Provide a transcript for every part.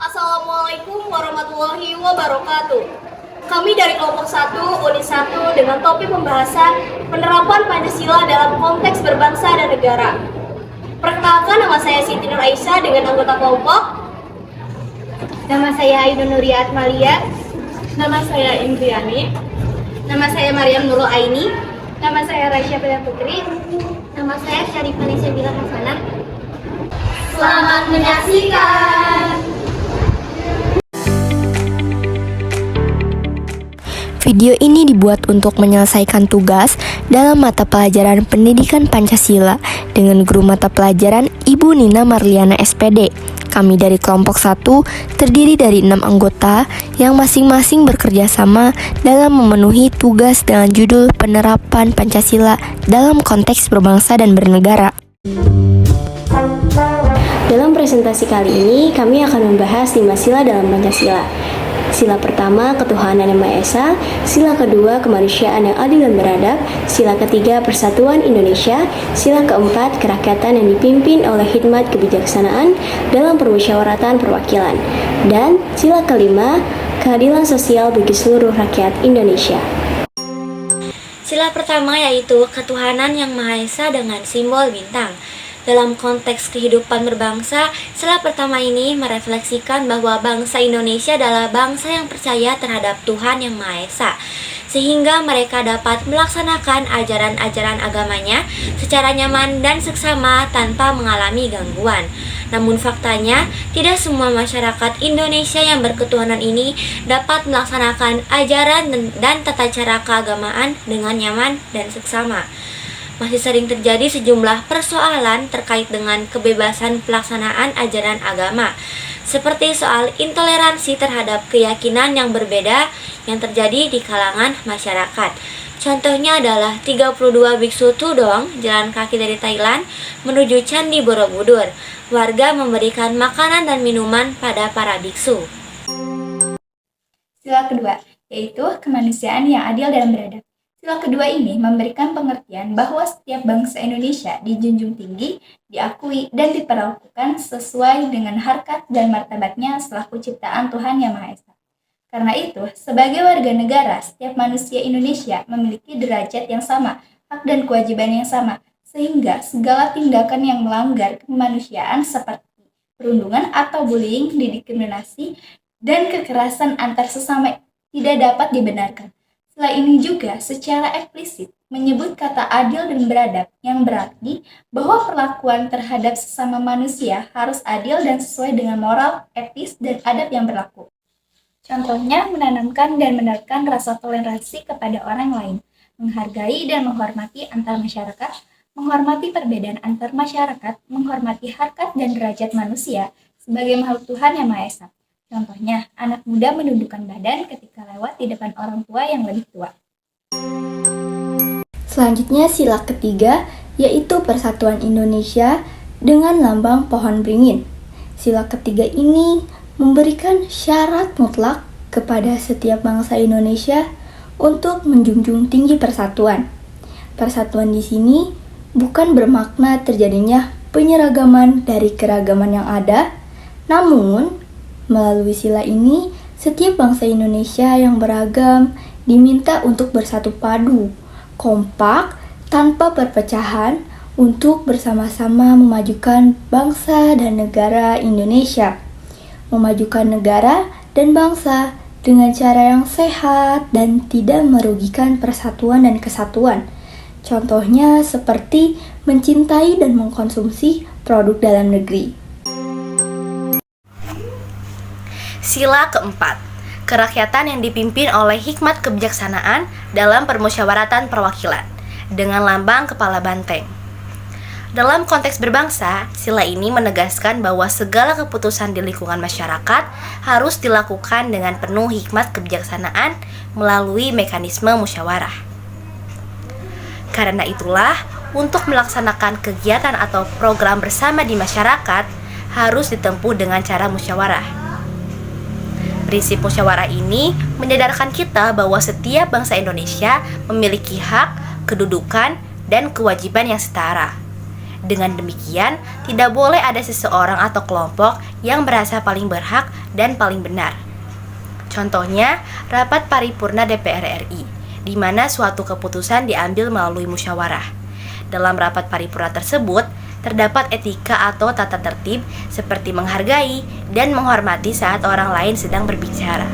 Assalamualaikum warahmatullahi wabarakatuh. Kami dari kelompok 1, unit 1 dengan topik pembahasan penerapan Pancasila dalam konteks berbangsa dan negara. Perkenalkan, nama saya Siti Nur Aisyah dengan anggota kelompok. Nama saya Ainun Nuria Atmalia. Nama saya Indriani. Nama saya Maryam Nurul Aini. Nama saya Raisya Pila Putri. Nama saya Syarifah Nisabila Hasanah. Selamat menyaksikan. Video ini dibuat untuk menyelesaikan tugas dalam mata pelajaran Pendidikan Pancasila dengan guru mata pelajaran Ibu Nina Marliana SPD. Kami dari kelompok 1 terdiri dari 6 anggota yang masing-masing bekerja sama dalam memenuhi tugas dengan judul Penerapan Pancasila dalam konteks berbangsa dan bernegara. Dalam presentasi kali ini, kami akan membahas 5 sila dalam Pancasila. Sila pertama, ketuhanan yang Maha Esa. Sila kedua, kemanusiaan yang adil dan beradab. Sila ketiga, persatuan Indonesia. Sila keempat, kerakyatan yang dipimpin oleh hikmat kebijaksanaan dalam permusyawaratan perwakilan. Dan sila kelima, keadilan sosial bagi seluruh rakyat Indonesia. Sila pertama yaitu ketuhanan yang Maha Esa dengan simbol bintang. Dalam konteks kehidupan berbangsa, sila pertama ini merefleksikan bahwa bangsa Indonesia adalah bangsa yang percaya terhadap Tuhan yang Maha Esa, sehingga mereka dapat melaksanakan ajaran-ajaran agamanya secara nyaman dan seksama tanpa mengalami gangguan. Namun faktanya, tidak semua masyarakat Indonesia yang berketuhanan ini dapat melaksanakan ajaran dan tata cara keagamaan dengan nyaman dan seksama. Masih sering terjadi sejumlah persoalan terkait dengan kebebasan pelaksanaan ajaran agama, seperti soal intoleransi terhadap keyakinan yang berbeda yang terjadi di kalangan masyarakat. Contohnya adalah 32 biksu tudong jalan kaki dari Thailand menuju Candi Borobudur. Warga memberikan makanan dan minuman pada para biksu. Sila kedua, yaitu kemanusiaan yang adil dan beradab. Sila kedua ini memberikan pengertian bahwa setiap bangsa Indonesia dijunjung tinggi, diakui, dan diperlakukan sesuai dengan harkat dan martabatnya selaku ciptaan Tuhan Yang Maha Esa. Karena itu, sebagai warga negara, setiap manusia Indonesia memiliki derajat yang sama, hak dan kewajiban yang sama, sehingga segala tindakan yang melanggar kemanusiaan seperti perundungan atau bullying, diskriminasi, dan kekerasan antar sesama tidak dapat dibenarkan. Sila ini juga secara eksplisit menyebut kata adil dan beradab, yang berarti bahwa perlakuan terhadap sesama manusia harus adil dan sesuai dengan moral, etis, dan adab yang berlaku. Contohnya, menanamkan dan menerapkan rasa toleransi kepada orang lain, menghargai dan menghormati antar masyarakat, menghormati perbedaan antar masyarakat, menghormati harkat dan derajat manusia sebagai makhluk Tuhan Yang Maha Esa. Contohnya, anak muda menundukkan badan ketika lewat di depan orang tua yang lebih tua. Selanjutnya sila ketiga yaitu Persatuan Indonesia dengan lambang pohon beringin. Sila ketiga ini memberikan syarat mutlak kepada setiap bangsa Indonesia untuk menjunjung tinggi persatuan. Persatuan di sini bukan bermakna terjadinya penyeragaman dari keragaman yang ada, namun melalui sila ini, setiap bangsa Indonesia yang beragam diminta untuk bersatu padu, kompak, tanpa perpecahan untuk bersama-sama memajukan bangsa dan negara Indonesia. Memajukan negara dan bangsa dengan cara yang sehat dan tidak merugikan persatuan dan kesatuan. Contohnya seperti mencintai dan mengkonsumsi produk dalam negeri. Sila keempat, kerakyatan yang dipimpin oleh hikmat kebijaksanaan dalam permusyawaratan perwakilan dengan lambang kepala banteng. Dalam konteks berbangsa, sila ini menegaskan bahwa segala keputusan di lingkungan masyarakat harus dilakukan dengan penuh hikmat kebijaksanaan melalui mekanisme musyawarah. Karena itulah, untuk melaksanakan kegiatan atau program bersama di masyarakat harus ditempuh dengan cara musyawarah. Prinsip musyawarah ini menyadarkan kita bahwa setiap bangsa Indonesia memiliki hak, kedudukan, dan kewajiban yang setara. Dengan demikian, tidak boleh ada seseorang atau kelompok yang merasa paling berhak dan paling benar. Contohnya, rapat paripurna DPR RI, di mana suatu keputusan diambil melalui musyawarah. Dalam rapat paripurna tersebut, terdapat etika atau tata tertib seperti menghargai dan menghormati saat orang lain sedang berbicara.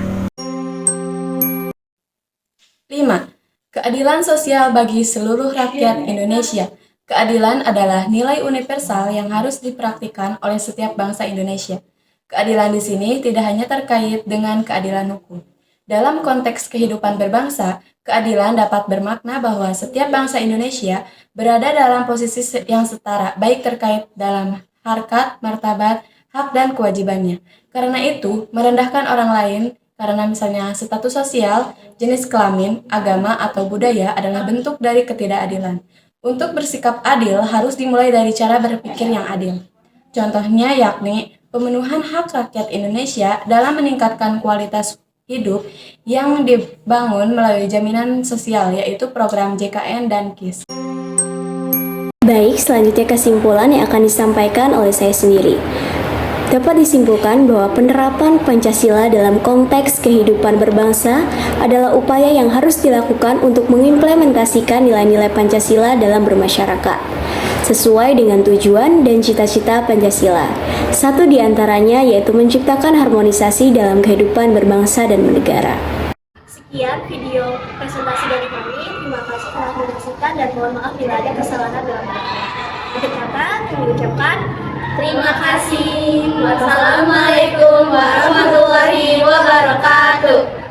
5. Keadilan sosial bagi seluruh rakyat Indonesia. Keadilan adalah nilai universal yang harus dipraktikkan oleh setiap bangsa Indonesia. Keadilan di sini tidak hanya terkait dengan keadilan hukum. Dalam konteks kehidupan berbangsa, keadilan dapat bermakna bahwa setiap bangsa Indonesia berada dalam posisi yang setara, baik terkait dalam harkat, martabat, hak, dan kewajibannya. Karena itu, merendahkan orang lain karena misalnya status sosial, jenis kelamin, agama, atau budaya adalah bentuk dari ketidakadilan. Untuk bersikap adil harus dimulai dari cara berpikir yang adil. Contohnya yakni pemenuhan hak rakyat Indonesia dalam meningkatkan kualitas hidup yang dibangun melalui jaminan sosial, yaitu program JKN dan KIS. Baik, selanjutnya kesimpulan yang akan disampaikan oleh saya sendiri. Dapat disimpulkan bahwa penerapan Pancasila dalam konteks kehidupan berbangsa adalah upaya yang harus dilakukan untuk mengimplementasikan nilai-nilai Pancasila dalam bermasyarakat, sesuai dengan tujuan dan cita-cita Pancasila. Satu di antaranya yaitu menciptakan harmonisasi dalam kehidupan berbangsa dan bernegara. Sekian video presentasi dari kami. Terima kasih telah menyaksikan dan mohon maaf bila ada kesalahan dalam berita. Untuk kata, kami ucapkan terima kasih. Wassalamualaikum warahmatullahi wabarakatuh.